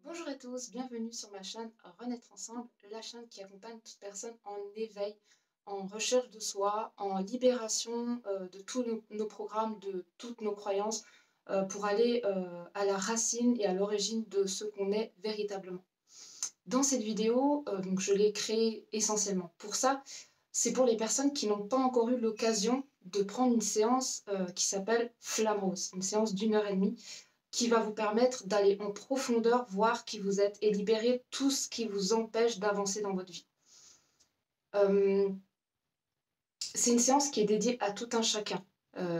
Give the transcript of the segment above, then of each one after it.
Bonjour à tous, bienvenue sur ma chaîne Renaître Ensemble, la chaîne qui accompagne toute personne en éveil, en recherche de soi, en libération de tous nos programmes, de toutes nos croyances, pour aller à la racine et à l'origine de ce qu'on est véritablement. Dans cette vidéo, donc je l'ai créée essentiellement pour ça, c'est pour les personnes qui n'ont pas encore eu l'occasion de prendre une séance qui s'appelle Flamme Rose, une séance d'1 h 30 qui va vous permettre d'aller en profondeur, voir qui vous êtes et libérer tout ce qui vous empêche d'avancer dans votre vie. C'est une séance qui est dédiée à tout un chacun.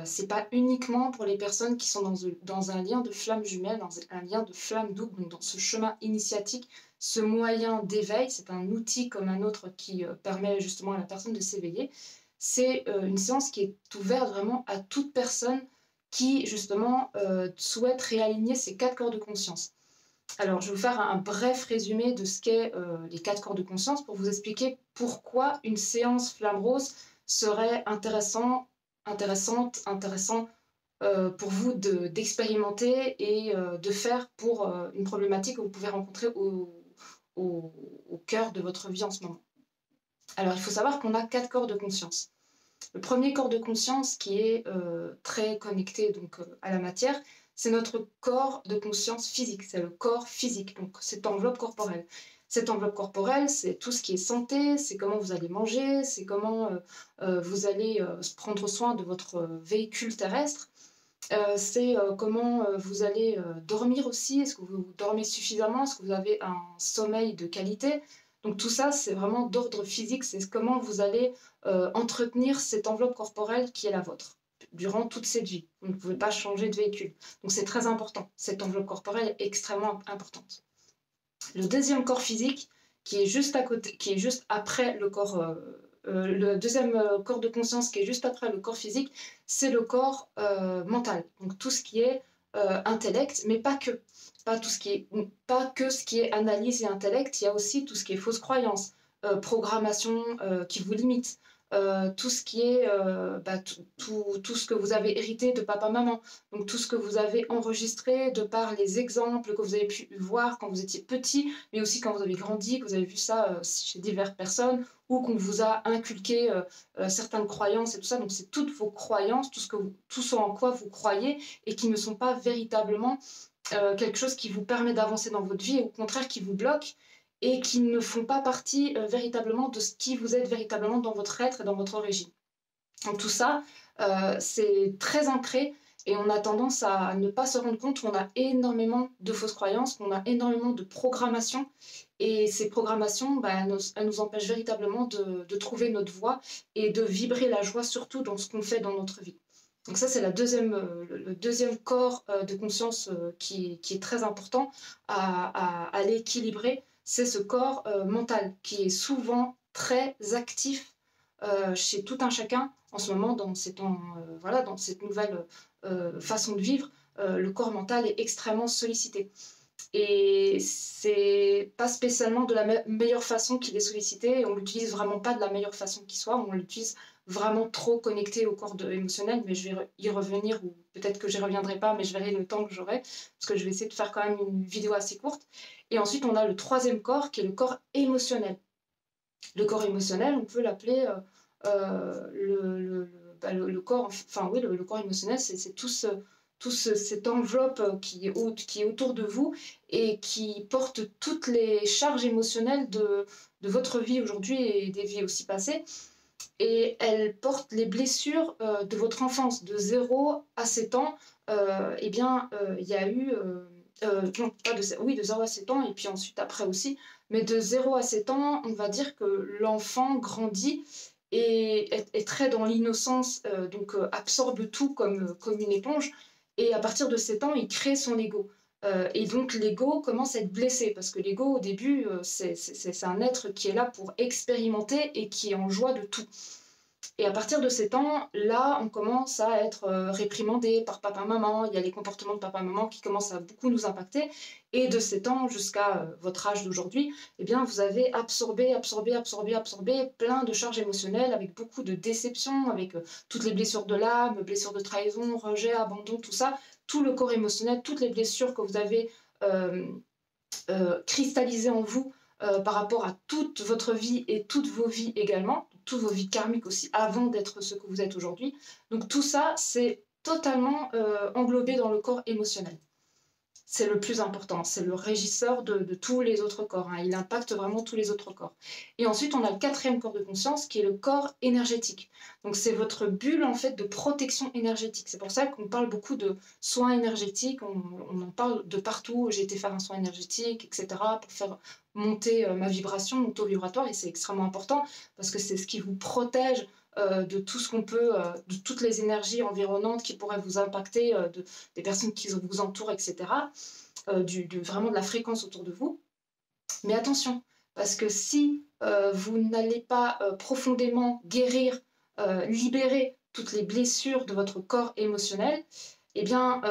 C'est pas uniquement pour les personnes qui sont dans un lien de flamme jumelle, dans un lien de flamme double, donc dans ce chemin initiatique, ce moyen d'éveil. C'est un outil comme un autre qui permet justement à la personne de s'éveiller. C'est une séance qui est ouverte vraiment à toute personne qui justement souhaite réaligner ces 4 corps de conscience. Alors, je vais vous faire un bref résumé de ce qu'est les 4 corps de conscience pour vous expliquer pourquoi une séance flamme rose serait intéressant pour vous d'expérimenter et de faire pour une problématique que vous pouvez rencontrer au cœur de votre vie en ce moment. Alors, il faut savoir qu'on a 4 corps de conscience. Le premier corps de conscience qui est très connecté donc, à la matière, c'est notre corps de conscience physique, c'est le corps physique, donc cette enveloppe corporelle. Cette enveloppe corporelle, c'est tout ce qui est santé, c'est comment vous allez manger, c'est comment vous allez prendre soin de votre véhicule terrestre, c'est comment vous allez dormir aussi, est-ce que vous dormez suffisamment, est-ce que vous avez un sommeil de qualité. Donc tout ça, c'est vraiment d'ordre physique, c'est comment vous allez entretenir cette enveloppe corporelle qui est la vôtre durant toute cette vie. Vous ne pouvez pas changer de véhicule. Donc c'est très important, cette enveloppe corporelle est extrêmement importante. Le deuxième corps physique, qui est juste à côté, qui est juste après le corps, le deuxième corps de conscience qui est juste après le corps physique, c'est le corps mental. Donc tout ce qui est intellect, mais pas que. Pas que ce qui est analyse et intellect, il y a aussi tout ce qui est fausse croyance, programmation qui vous limite, tout ce qui est tout ce que vous avez hérité de papa-maman, donc tout ce que vous avez enregistré de par les exemples que vous avez pu voir quand vous étiez petit, mais aussi quand vous avez grandi, que vous avez vu ça chez diverses personnes, ou qu'on vous a inculqué certaines croyances et tout ça. Donc c'est toutes vos croyances, tout ce en quoi vous croyez et qui ne sont pas véritablement quelque chose qui vous permet d'avancer dans votre vie et au contraire qui vous bloque et qui ne font pas partie véritablement de ce qui vous êtes véritablement dans votre être et dans votre origine. Donc tout ça, c'est très ancré et on a tendance à ne pas se rendre compte qu'on a énormément de fausses croyances, qu'on a énormément de programmations et ces programmations, elles nous empêchent véritablement de trouver notre voie et de vibrer la joie surtout dans ce qu'on fait dans notre vie. Donc ça, c'est le deuxième corps de conscience qui est très important à l'équilibrer. C'est ce corps mental qui est souvent très actif chez tout un chacun en ce moment dans cette nouvelle façon de vivre. Le corps mental est extrêmement sollicité. Et c'est pas spécialement de la meilleure façon qu'il est sollicité, et on l'utilise vraiment pas de la meilleure façon qui soit, on l'utilise vraiment trop connecté au corps émotionnel, mais je vais y revenir, ou peut-être que j'y reviendrai pas, mais je verrai le temps que j'aurai, parce que je vais essayer de faire quand même une vidéo assez courte. Et ensuite, on a le troisième corps, qui est le corps émotionnel. Le corps émotionnel, on peut l'appeler le corps, enfin oui, le corps émotionnel, c'est cette enveloppe qui est autour de vous et qui porte toutes les charges émotionnelles de votre vie aujourd'hui et des vies aussi passées. Et elle porte les blessures de votre enfance. De 0 à 7 ans, il y a eu... non, pas de, oui, de 0 à 7 ans, et puis ensuite après aussi. Mais de 0 à 7 ans, on va dire que l'enfant grandit et est très dans l'innocence, donc absorbe tout comme une éponge. Et à partir de 7 ans, il crée son ego. Et donc l'ego commence à être blessé, parce que l'ego, au début, c'est un être qui est là pour expérimenter et qui est en joie de tout. Et à partir de 7 ans, là, on commence à être réprimandé par papa-maman. Il y a les comportements de papa-maman qui commencent à beaucoup nous impacter. Et de 7 ans jusqu'à votre âge d'aujourd'hui, eh bien, vous avez absorbé plein de charges émotionnelles avec beaucoup de déceptions, avec toutes les blessures de l'âme, blessures de trahison, rejet, abandon, tout ça. Tout le corps émotionnel, toutes les blessures que vous avez cristallisé en vous par rapport à toute votre vie et toutes vos vies également, toutes vos vies karmiques aussi, avant d'être ce que vous êtes aujourd'hui. Donc tout ça, c'est totalement englobé dans le corps émotionnel. C'est le plus important, c'est le régisseur de tous les autres corps, hein. Il impacte vraiment tous les autres corps. Et ensuite, on a le quatrième corps de conscience qui est le corps énergétique. Donc c'est votre bulle en fait de protection énergétique. C'est pour ça qu'on parle beaucoup de soins énergétiques, on en parle de partout. J'ai été faire un soin énergétique, etc. pour faire monter ma vibration, mon taux vibratoire, et c'est extrêmement important parce que c'est ce qui vous protège de tout ce qu'on peut, de toutes les énergies environnantes qui pourraient vous impacter, des personnes qui vous entourent, etc. Vraiment de la fréquence autour de vous. Mais attention, parce que si vous n'allez pas profondément guérir, libérer toutes les blessures de votre corps émotionnel, eh bien,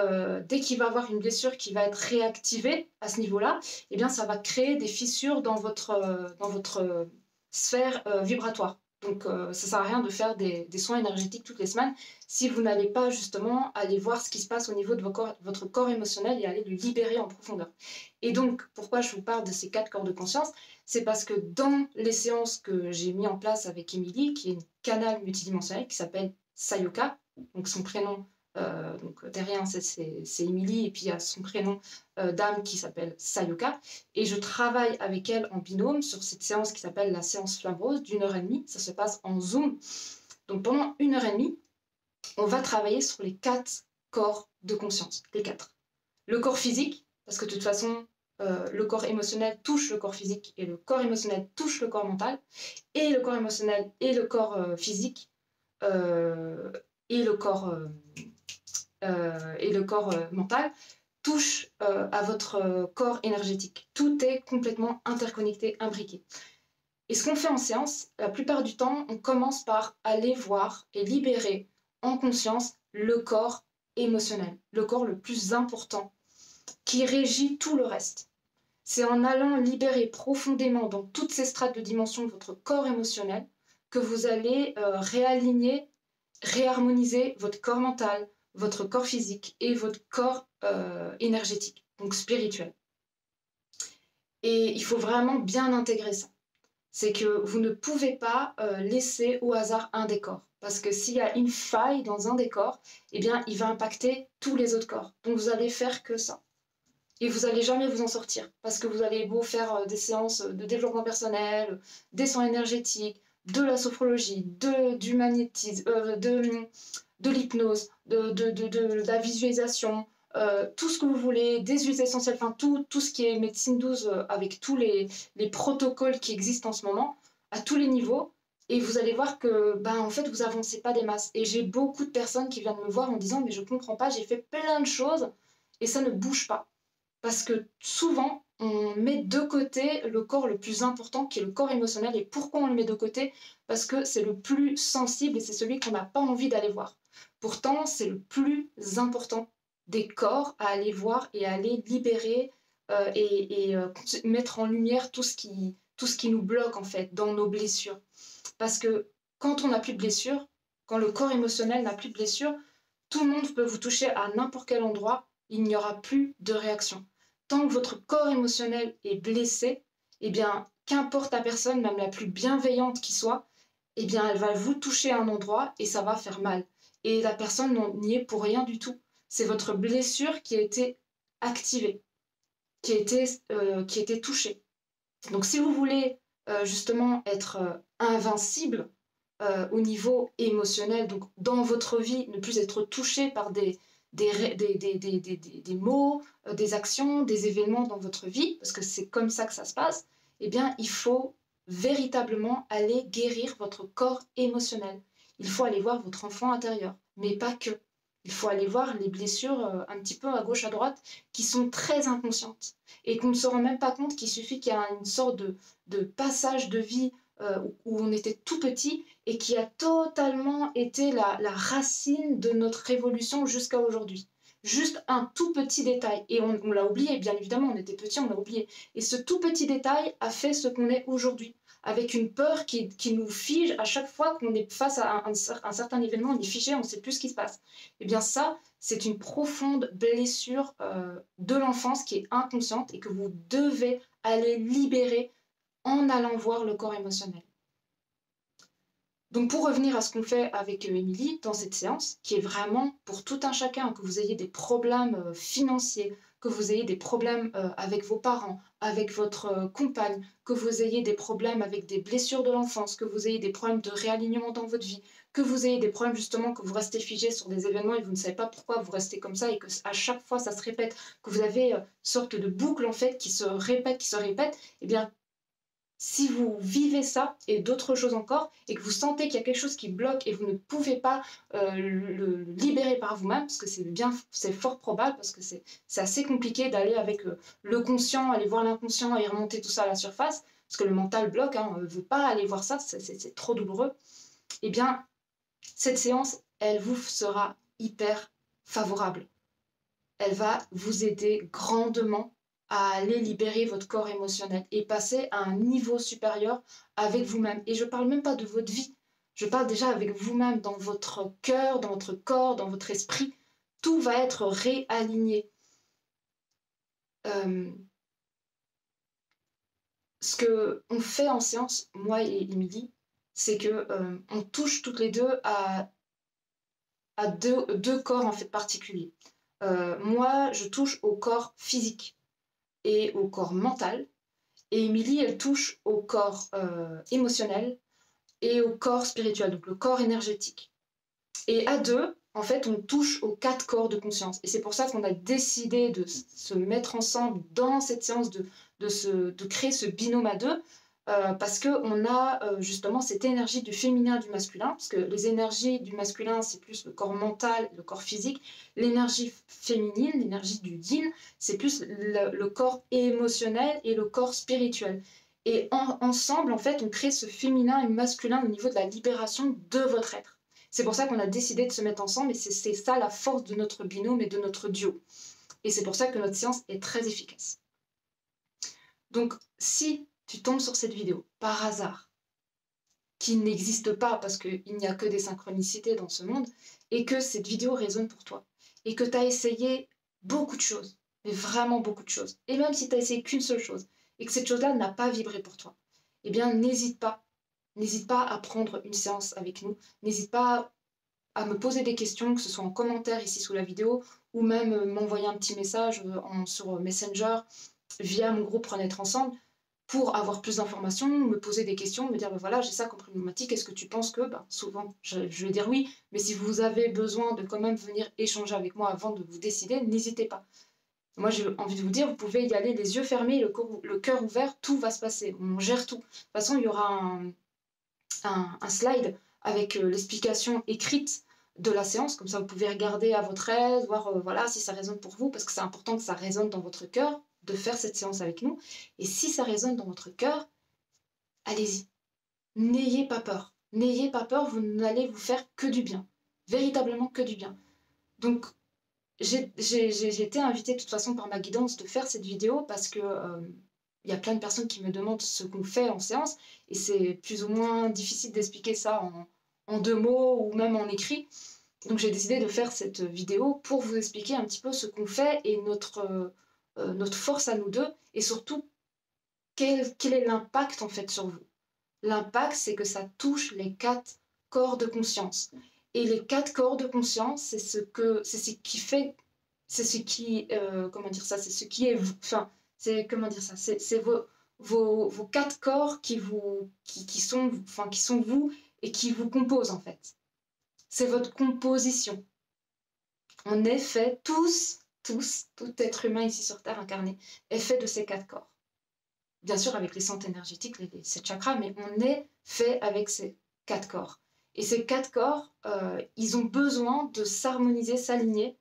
dès qu'il va y avoir une blessure qui va être réactivée à ce niveau-là, eh bien, ça va créer des fissures dans votre sphère vibratoire. Donc, ça ne sert à rien de faire des soins énergétiques toutes les semaines si vous n'allez pas justement aller voir ce qui se passe au niveau de votre corps émotionnel et aller le libérer en profondeur. Et donc, pourquoi je vous parle de ces 4 corps de conscience? C'est parce que dans les séances que j'ai mis en place avec Émilie, qui est une canal multidimensionnelle qui s'appelle Sayoka, donc son prénom, donc derrière c'est Émilie, et puis il y a son prénom d'âme qui s'appelle Sayoka, et je travaille avec elle en binôme sur cette séance qui s'appelle la séance Flamme Rose d'1h30. Ça se passe en Zoom. Donc pendant 1h30, on va travailler sur les 4 corps de conscience, les 4. Le corps physique, parce que de toute façon, le corps émotionnel touche le corps physique, et le corps émotionnel touche le corps mental, et le corps émotionnel et le corps physique, et le corps mental touchent à votre corps énergétique. Tout est complètement interconnecté, imbriqué. Et ce qu'on fait en séance, la plupart du temps, on commence par aller voir et libérer en conscience le corps émotionnel, le corps le plus important qui régit tout le reste. C'est en allant libérer profondément dans toutes ces strates de dimension de votre corps émotionnel que vous allez réaligner, réharmoniser votre corps mental, votre corps physique et votre corps énergétique, donc spirituel. Et il faut vraiment bien intégrer ça. C'est que vous ne pouvez pas laisser au hasard un des corps. Parce que s'il y a une faille dans un des corps, eh bien, il va impacter tous les autres corps. Donc vous allez faire que ça. Et vous n'allez jamais vous en sortir. Parce que vous allez beau faire des séances de développement personnel, des soins énergétiques, de la sophrologie, du magnétisme, de l'hypnose, de la visualisation, tout ce que vous voulez, des huiles essentielles, enfin tout ce qui est médecine douce avec tous les protocoles qui existent en ce moment, à tous les niveaux. Et vous allez voir que, en fait, vous avancez pas des masses. Et j'ai beaucoup de personnes qui viennent me voir en disant « mais je comprends pas, j'ai fait plein de choses et ça ne bouge pas ». Parce que souvent, on met de côté le corps le plus important, qui est le corps émotionnel. Et pourquoi on le met de côté? Parce que c'est le plus sensible et c'est celui qu'on n'a pas envie d'aller voir. Pourtant, c'est le plus important des corps à aller voir et à aller libérer et mettre en lumière tout ce qui nous bloque en fait dans nos blessures. Parce que quand on n'a plus de blessures, quand le corps émotionnel n'a plus de blessures, tout le monde peut vous toucher à n'importe quel endroit, il n'y aura plus de réaction. Tant que votre corps émotionnel est blessé, eh bien, qu'importe la personne, même la plus bienveillante qui soit, eh bien, elle va vous toucher à un endroit et ça va faire mal. Et la personne n'y est pour rien du tout. C'est votre blessure qui a été activée, qui a été touchée. Donc, si vous voulez justement être invincible au niveau émotionnel, donc dans votre vie, ne plus être touché par des mots, des actions, des événements dans votre vie, parce que c'est comme ça que ça se passe, eh bien, il faut véritablement aller guérir votre corps émotionnel. Il faut aller voir votre enfant intérieur, mais pas que. Il faut aller voir les blessures un petit peu à gauche, à droite, qui sont très inconscientes et qu'on ne se rend même pas compte qu'il suffit qu'il y ait une sorte de passage de vie où on était tout petit et qui a totalement été la racine de notre évolution jusqu'à aujourd'hui. Juste un tout petit détail. Et on l'a oublié, bien évidemment, on était petit, on l'a oublié. Et ce tout petit détail a fait ce qu'on est aujourd'hui. avec une peur qui nous fige à chaque fois qu'on est face à un certain événement, on est figé, on ne sait plus ce qui se passe. Eh bien ça, c'est une profonde blessure de l'enfance qui est inconsciente et que vous devez aller libérer en allant voir le corps émotionnel. Donc pour revenir à ce qu'on fait avec Émilie dans cette séance, qui est vraiment pour tout un chacun, que vous ayez des problèmes financiers, que vous ayez des problèmes avec vos parents, avec votre compagne, que vous ayez des problèmes avec des blessures de l'enfance, que vous ayez des problèmes de réalignement dans votre vie, que vous ayez des problèmes justement que vous restez figé sur des événements et vous ne savez pas pourquoi vous restez comme ça et que à chaque fois ça se répète, que vous avez une sorte de boucle en fait qui se répète, eh bien si vous vivez ça et d'autres choses encore, et que vous sentez qu'il y a quelque chose qui bloque et vous ne pouvez pas le libérer par vous-même, parce que c'est fort probable, parce que c'est assez compliqué d'aller avec le conscient, aller voir l'inconscient et remonter tout ça à la surface, parce que le mental bloque, on ne veut pas aller voir ça, c'est trop douloureux. Eh bien, cette séance, elle vous sera hyper favorable. Elle va vous aider grandement à aller libérer votre corps émotionnel et passer à un niveau supérieur avec vous-même. Et je ne parle même pas de votre vie, je parle déjà avec vous-même, dans votre cœur, dans votre corps, dans votre esprit. Tout va être réaligné. Ce qu'on fait en séance, moi et Émilie, c'est qu'on touche toutes les deux à deux corps en fait particuliers. Moi, je touche au corps physique et au corps mental. Et Émilie, elle touche au corps émotionnel et au corps spirituel, donc le corps énergétique. Et à deux, en fait, on touche aux 4 corps de conscience. Et c'est pour ça qu'on a décidé de se mettre ensemble dans cette séance, de créer ce binôme à deux, parce qu'on a justement cette énergie du féminin et du masculin, parce que les énergies du masculin, c'est plus le corps mental, le corps physique. L'énergie féminine, l'énergie du yin, c'est plus le corps émotionnel et le corps spirituel. Et ensemble, en fait, on crée ce féminin et masculin au niveau de la libération de votre être. C'est pour ça qu'on a décidé de se mettre ensemble et c'est ça la force de notre binôme et de notre duo. Et c'est pour ça que notre séance est très efficace. Donc, si tu tombes sur cette vidéo par hasard, qui n'existe pas parce qu'il n'y a que des synchronicités dans ce monde, et que cette vidéo résonne pour toi, et que tu as essayé beaucoup de choses, mais vraiment beaucoup de choses, et même si tu as essayé qu'une seule chose, et que cette chose-là n'a pas vibré pour toi, eh bien n'hésite pas à prendre une séance avec nous, n'hésite pas à me poser des questions, que ce soit en commentaire ici sous la vidéo, ou même m'envoyer un petit message sur Messenger, via mon groupe Renaître Ensemble, pour avoir plus d'informations, me poser des questions, me dire ben voilà, j'ai ça comme problématique, est-ce que tu penses que, souvent je vais dire oui, mais si vous avez besoin de quand même venir échanger avec moi avant de vous décider, n'hésitez pas. Moi j'ai envie de vous dire, vous pouvez y aller les yeux fermés, le cœur ouvert, tout va se passer, on gère tout. De toute façon, il y aura un slide avec l'explication écrite de la séance, comme ça vous pouvez regarder à votre aise, voir voilà, si ça résonne pour vous, parce que c'est important que ça résonne dans votre cœur, de faire cette séance avec nous. Et si ça résonne dans votre cœur, allez-y. N'ayez pas peur. N'ayez pas peur, vous n'allez vous faire que du bien. Véritablement que du bien. Donc, j'ai été invitée de toute façon par ma guidance de faire cette vidéo parce que y a plein de personnes qui me demandent ce qu'on fait en séance et c'est plus ou moins difficile d'expliquer ça en 2 mots ou même en écrit. Donc j'ai décidé de faire cette vidéo pour vous expliquer un petit peu ce qu'on fait et notre force à nous deux et surtout quel est l'impact en fait sur vous. L'impact, c'est que ça touche les 4 corps de conscience. Et les 4 corps de conscience, c'est ce qui fait, c'est ce qui, comment dire ça, c'est ce qui est, enfin, c'est, comment dire ça, c'est vos 4 corps qui sont vous et qui vous composent en fait. C'est votre composition. On est fait tout être humain ici sur Terre incarné est fait de ces 4 corps. Bien sûr avec les centres énergétiques, les 7 chakras, mais on est fait avec ces 4 corps. Et ces 4 corps, ils ont besoin de s'harmoniser, s'aligner.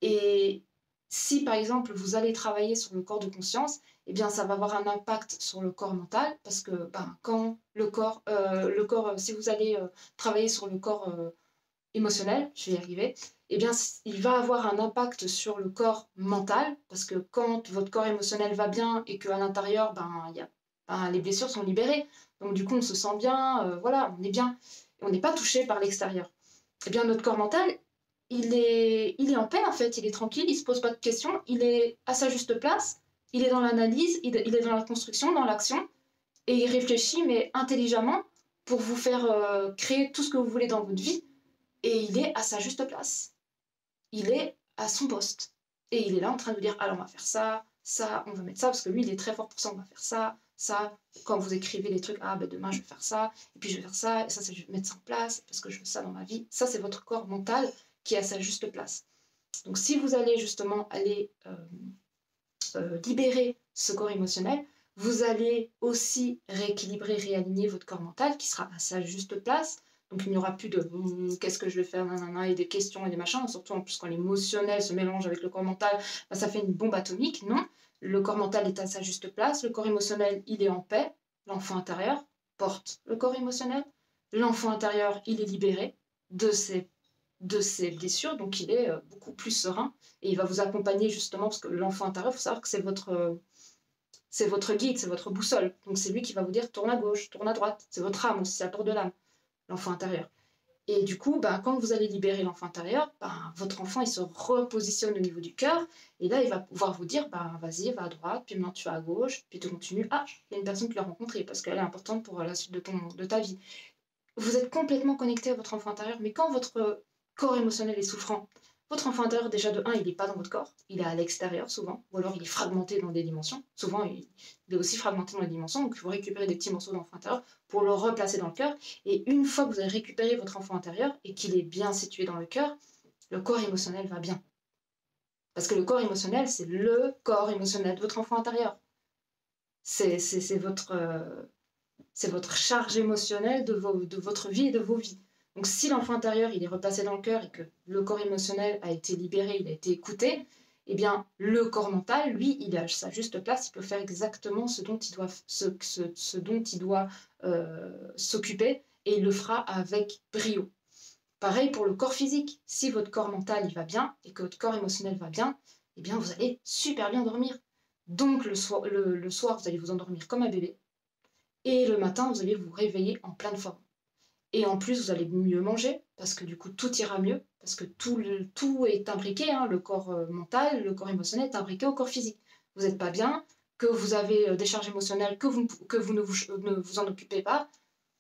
Et si par exemple vous allez travailler sur le corps de conscience, eh bien ça va avoir un impact sur le corps mental, parce que quand si vous allez travailler sur le corps émotionnel, je vais y arriver, eh bien, il va avoir un impact sur le corps mental, parce que quand votre corps émotionnel va bien et qu'à l'intérieur, il y a ben, les blessures sont libérées. Donc du coup, on se sent bien, voilà, on est bien. Et on n'est pas touché par l'extérieur. Eh bien, notre corps mental, il est en paix, en fait. Il est tranquille, il ne se pose pas de questions, il est à sa juste place, il est dans l'analyse, il est dans la construction, dans l'action, et il réfléchit, mais intelligemment, pour vous faire créer tout ce que vous voulez dans votre vie. Et il est à sa juste place. Il est à son poste. Et il est là en train de vous dire, alors on va faire ça, ça, on va mettre ça, parce que lui, il est très fort pour ça, on va faire ça, ça. Quand vous écrivez les trucs, ah ben demain je vais faire ça, et puis je vais faire ça, et ça, je vais mettre ça en place, parce que je veux ça dans ma vie. Ça, c'est votre corps mental qui est à sa juste place. Donc si vous allez justement aller libérer ce corps émotionnel, vous allez aussi rééquilibrer, réaligner votre corps mental qui sera à sa juste place. Donc il n'y aura plus de qu'est-ce que je vais faire, nanana, et des questions et des machins, surtout en plus quand l'émotionnel se mélange avec le corps mental, bah, ça fait une bombe atomique. Non, le corps mental est à sa juste place, le corps émotionnel il est en paix, l'enfant intérieur porte le corps émotionnel, l'enfant intérieur il est libéré de ses blessures, donc il est beaucoup plus serein et il va vous accompagner justement parce que l'enfant intérieur, il faut savoir que c'est votre guide, c'est votre boussole. Donc c'est lui qui va vous dire tourne à gauche, tourne à droite. C'est votre âme aussi, c'est la porte de l'âme, l'enfant intérieur. Et du coup, ben, quand vous allez libérer l'enfant intérieur, ben, votre enfant il se repositionne au niveau du cœur et là il va pouvoir vous dire ben, vas-y, va à droite, puis maintenant tu vas à gauche, puis tu continues. Ah, il y a une personne que tu as rencontrée parce qu'elle est importante pour la suite de ta vie. Vous êtes complètement connecté à votre enfant intérieur, mais quand votre corps émotionnel est souffrant, votre enfant intérieur, déjà de 1, il n'est pas dans votre corps, il est à l'extérieur souvent, ou alors il est fragmenté dans des dimensions. Souvent, il est aussi fragmenté dans les dimensions, donc il faut récupérer des petits morceaux d'enfant intérieur pour le replacer dans le cœur. Et une fois que vous avez récupéré votre enfant intérieur et qu'il est bien situé dans le cœur, le corps émotionnel va bien. Parce que le corps émotionnel, c'est le corps émotionnel de votre enfant intérieur. C'est votre charge émotionnelle de votre vie et de vos vies. Donc si l'enfant intérieur il est replacé dans le cœur et que le corps émotionnel a été libéré, il a été écouté, eh bien le corps mental, lui, il est à sa juste place, il peut faire exactement ce dont il doit s'occuper et il le fera avec brio. Pareil pour le corps physique. Si votre corps mental il va bien et que votre corps émotionnel va bien, eh bien vous allez super bien dormir. Donc le soir, vous allez vous endormir comme un bébé. Et le matin, vous allez vous réveiller en pleine forme. Et en plus, vous allez mieux manger, parce que du coup, tout ira mieux, parce que tout est imbriqué, hein, le corps mental, le corps émotionnel est imbriqué au corps physique. Vous n'êtes pas bien, que vous avez des charges émotionnelles, que vous ne vous en occupez pas,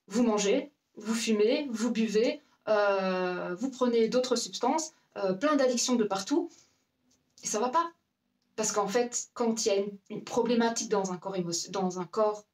vous mangez, vous fumez, vous buvez, vous prenez d'autres substances, plein d'addictions de partout, et ça ne va pas. Parce qu'en fait, quand il y a une problématique dans un corps,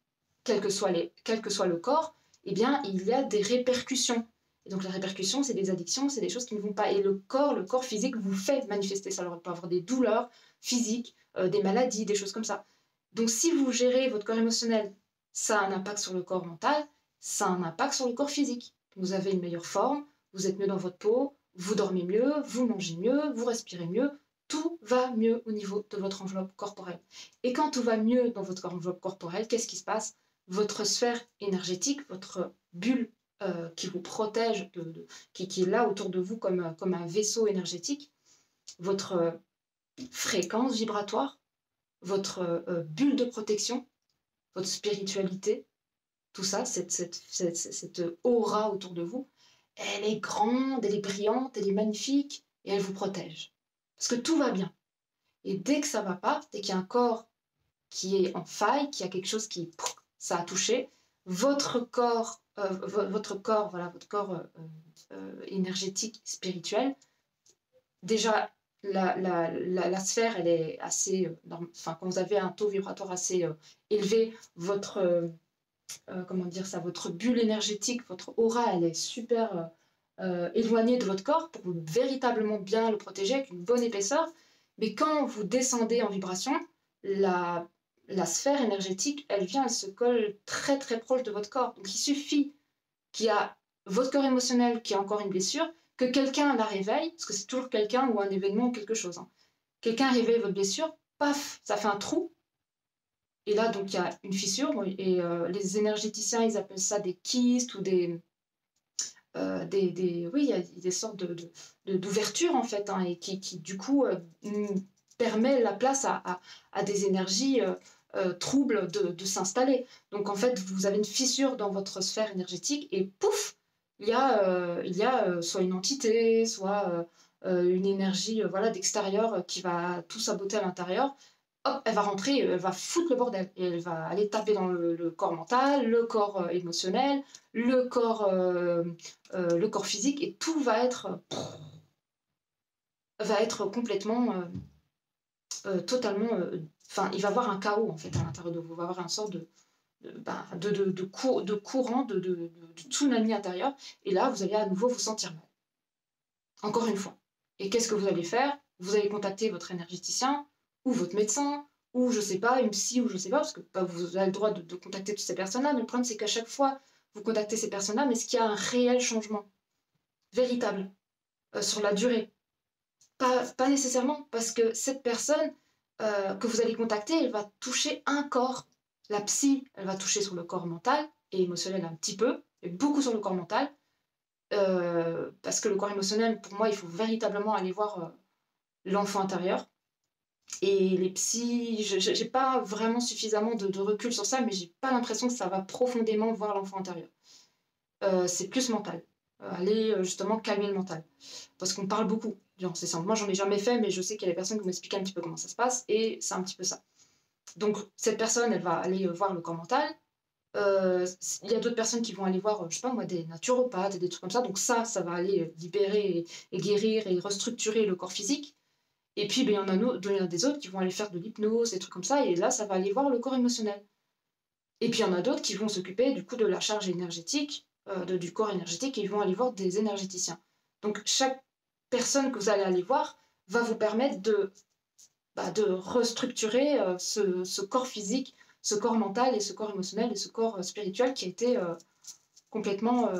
quel que soit le corps, eh bien, il y a des répercussions. Et donc, les répercussions, c'est des addictions, c'est des choses qui ne vont pas. Et le corps physique vous fait manifester ça. Alors, il peut avoir des douleurs physiques, des maladies, des choses comme ça. Donc, si vous gérez votre corps émotionnel, ça a un impact sur le corps mental, ça a un impact sur le corps physique. Vous avez une meilleure forme, vous êtes mieux dans votre peau, vous dormez mieux, vous mangez mieux, vous respirez mieux, tout va mieux au niveau de votre enveloppe corporelle. Et quand tout va mieux dans votre enveloppe corporelle, qu'est-ce qui se passe? Votre sphère énergétique, votre bulle qui vous protège, qui est là autour de vous comme un vaisseau énergétique, votre fréquence vibratoire, votre bulle de protection, votre spiritualité, tout ça, cette aura autour de vous, elle est grande, elle est brillante, elle est magnifique et elle vous protège. Parce que tout va bien. Et dès que ça ne va pas, dès qu'il y a un corps qui est en faille, qu'il y a quelque chose qui ça a touché, votre corps énergétique, spirituel, déjà la sphère, elle est assez, quand vous avez un taux vibratoire assez élevé, votre bulle énergétique, votre aura, elle est super éloignée de votre corps pour véritablement bien le protéger avec une bonne épaisseur. Mais quand vous descendez en vibration, la sphère énergétique, elle se colle très très proche de votre corps. Donc il suffit qu'il y a votre corps émotionnel qui a encore une blessure, que quelqu'un la réveille, parce que c'est toujours quelqu'un ou un événement ou quelque chose. Hein. Quelqu'un réveille votre blessure, paf, ça fait un trou. Et là, donc, il y a une fissure. Et les énergéticiens, ils appellent ça des kystes ou oui, il y a des sortes d'ouvertures, en fait, hein, et qui du coup, permet la place à des énergies trouble de s'installer. Donc en fait, vous avez une fissure dans votre sphère énergétique et pouf, il y a soit une entité, soit une énergie voilà, d'extérieur qui va tout saboter à l'intérieur. Hop, elle va rentrer, elle va foutre le bordel. Et elle va aller taper dans le corps mental, le corps émotionnel, le corps physique, et tout va être complètement, totalement... Enfin, il va y avoir un chaos, en fait, à l'intérieur de vous. Il va y avoir une sorte de courant, de tsunami intérieur. Et là, vous allez à nouveau vous sentir mal. Encore une fois. Et qu'est-ce que vous allez faire? Vous allez contacter votre énergéticien, ou votre médecin, ou je sais pas, une psy, ou je sais pas, parce que vous avez le droit de contacter toutes ces personnes-là, mais le problème c'est qu'à chaque fois, vous contactez ces personnes-là, mais est-ce qu'il y a un réel changement, véritable, sur la durée? Pas nécessairement, parce que cette personne que vous allez contacter, elle va toucher un corps. La psy, elle va toucher sur le corps mental et émotionnel un petit peu, et beaucoup sur le corps mental, parce que le corps émotionnel, pour moi, il faut véritablement aller voir l'enfant intérieur. Et les psys, je n'ai pas vraiment suffisamment de recul sur ça, mais j'ai pas l'impression que ça va profondément voir l'enfant intérieur. C'est plus mental. Aller justement calmer le mental. Parce qu'on parle beaucoup durant ces séances. Moi, j'en ai jamais fait, mais je sais qu'il y a des personnes qui m'expliquent un petit peu comment ça se passe, et c'est un petit peu ça. Donc, cette personne, elle va aller voir le corps mental. Il y a d'autres personnes qui vont aller voir, je sais pas moi, des naturopathes et des trucs comme ça. Donc ça va aller libérer et guérir et restructurer le corps physique. Et puis, ben, il y en a des autres qui vont aller faire de l'hypnose, des trucs comme ça, et là, ça va aller voir le corps émotionnel. Et puis, il y en a d'autres qui vont s'occuper du coup de la charge énergétique, du corps énergétique, et ils vont aller voir des énergéticiens. Donc, chaque personne que vous allez aller voir va vous permettre de restructurer ce corps physique, ce corps mental et ce corps émotionnel et ce corps spirituel qui a été complètement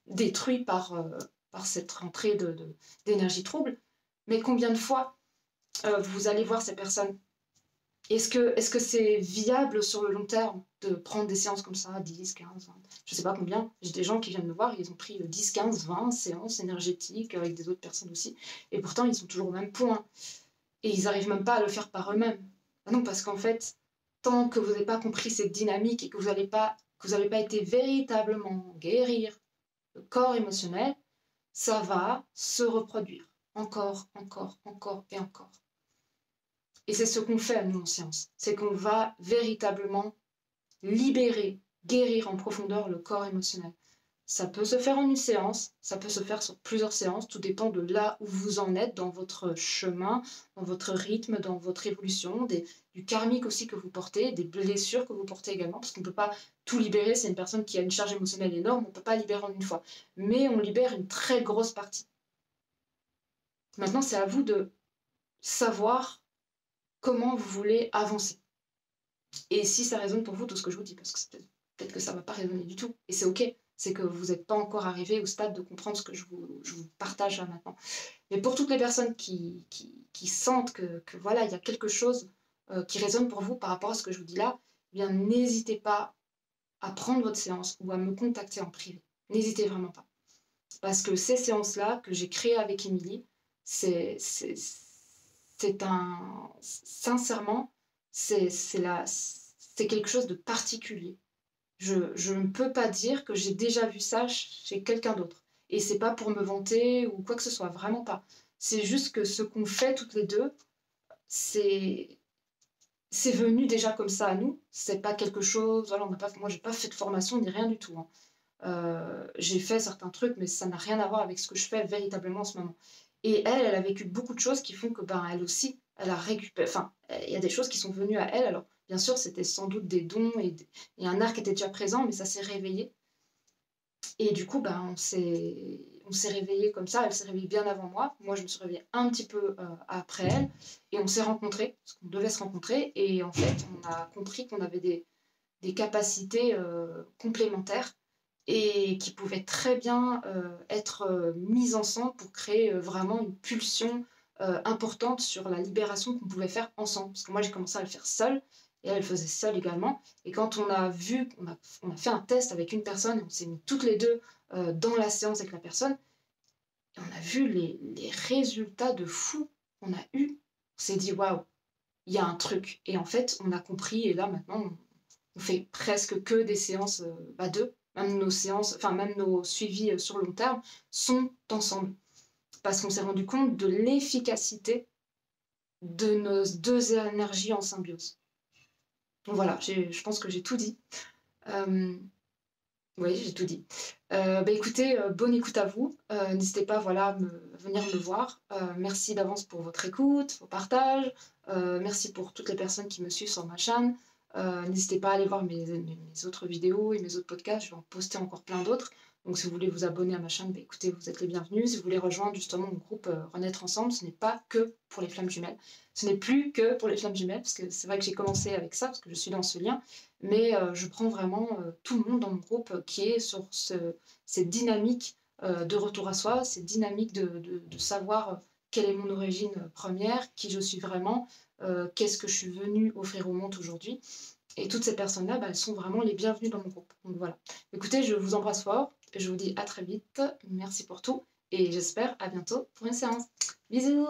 détruit par cette rentrée d'énergie trouble. Mais combien de fois vous allez voir ces personnes? Est-ce que c'est viable sur le long terme de prendre des séances comme ça, 10, 15, 20, je sais pas combien. J'ai des gens qui viennent me voir, ils ont pris 10, 15, 20 séances énergétiques avec des autres personnes aussi, et pourtant ils sont toujours au même point. Et ils n'arrivent même pas à le faire par eux-mêmes. Ah non, parce qu'en fait, tant que vous n'avez pas compris cette dynamique et que vous n'avez pas été véritablement guérir le corps émotionnel, ça va se reproduire. Encore, encore, encore et encore. Et c'est ce qu'on fait, nous, en séance. C'est qu'on va véritablement libérer, guérir en profondeur le corps émotionnel. Ça peut se faire en une séance, ça peut se faire sur plusieurs séances, tout dépend de là où vous en êtes dans votre chemin, dans votre rythme, dans votre évolution, du karmique aussi que vous portez, des blessures que vous portez également, parce qu'on ne peut pas tout libérer. C'est une personne qui a une charge émotionnelle énorme, on ne peut pas libérer en une fois. Mais on libère une très grosse partie. Maintenant, c'est à vous de savoir comment vous voulez avancer. Et si ça résonne pour vous, tout ce que je vous dis, parce que peut-être que ça ne va pas résonner du tout, et c'est ok, c'est que vous n'êtes pas encore arrivé au stade de comprendre ce que je vous partage là maintenant. Mais pour toutes les personnes qui sentent que voilà, il y a quelque chose qui résonne pour vous par rapport à ce que je vous dis là, eh bien n'hésitez pas à prendre votre séance ou à me contacter en privé. N'hésitez vraiment pas. Parce que ces séances-là que j'ai créées avec Émilie, c'est un... Sincèrement, c'est quelque chose de particulier. Je ne peux pas dire que j'ai déjà vu ça chez quelqu'un d'autre. Et c'est pas pour me vanter ou quoi que ce soit, vraiment pas. C'est juste que ce qu'on fait toutes les deux, c'est venu déjà comme ça à nous. C'est pas quelque chose... Voilà, moi, j'ai pas fait de formation ni rien du tout. Hein. J'ai fait certains trucs, mais ça n'a rien à voir avec ce que je fais véritablement en ce moment. Et elle a vécu beaucoup de choses qui font que, elle aussi, elle a récupéré... Enfin, il y a des choses qui sont venues à elle. Alors, bien sûr, c'était sans doute des dons et un art qui était déjà présent, mais ça s'est réveillé. Et du coup, on s'est réveillé comme ça. Elle s'est réveillée bien avant moi. Moi, je me suis réveillée un petit peu après elle. Et on s'est rencontrés, parce qu'on devait se rencontrer. Et en fait, on a compris qu'on avait des capacités complémentaires et qui pouvaient très bien être mises ensemble pour créer vraiment une pulsion importante sur la libération qu'on pouvait faire ensemble. Parce que moi, j'ai commencé à le faire seule, et elle faisait seule également. Et quand on a vu, on a fait un test avec une personne, et on s'est mis toutes les deux dans la séance avec la personne, et on a vu les résultats de fou qu'on a eu. On s'est dit, waouh, il y a un truc. Et en fait, on a compris, et là maintenant, on fait presque que des séances à deux. Même nos séances, enfin même nos suivis sur le long terme sont ensemble. Parce qu'on s'est rendu compte de l'efficacité de nos deux énergies en symbiose. Donc voilà, je pense que j'ai tout dit. Oui, j'ai tout dit. Écoutez, bonne écoute à vous. N'hésitez pas voilà, à venir me voir. Merci d'avance pour votre écoute, vos partages. Merci pour toutes les personnes qui me suivent sur ma chaîne. N'hésitez pas à aller voir mes autres vidéos et mes autres podcasts. Je vais en poster encore plein d'autres. Donc, si vous voulez vous abonner à ma chaîne, écoutez, vous êtes les bienvenus. Si vous voulez rejoindre justement mon groupe Renaître Ensemble, ce n'est pas que pour les flammes jumelles. Ce n'est plus que pour les flammes jumelles, parce que c'est vrai que j'ai commencé avec ça, parce que je suis dans ce lien. Mais je prends vraiment tout le monde dans mon groupe qui est sur cette dynamique de retour à soi, cette dynamique de savoir quelle est mon origine première, qui je suis vraiment, qu'est-ce que je suis venue offrir au monde aujourd'hui. Et toutes ces personnes-là, elles sont vraiment les bienvenues dans mon groupe. Donc voilà. Écoutez, je vous embrasse fort, je vous dis à très vite, merci pour tout, et j'espère à bientôt pour une séance. Bisous!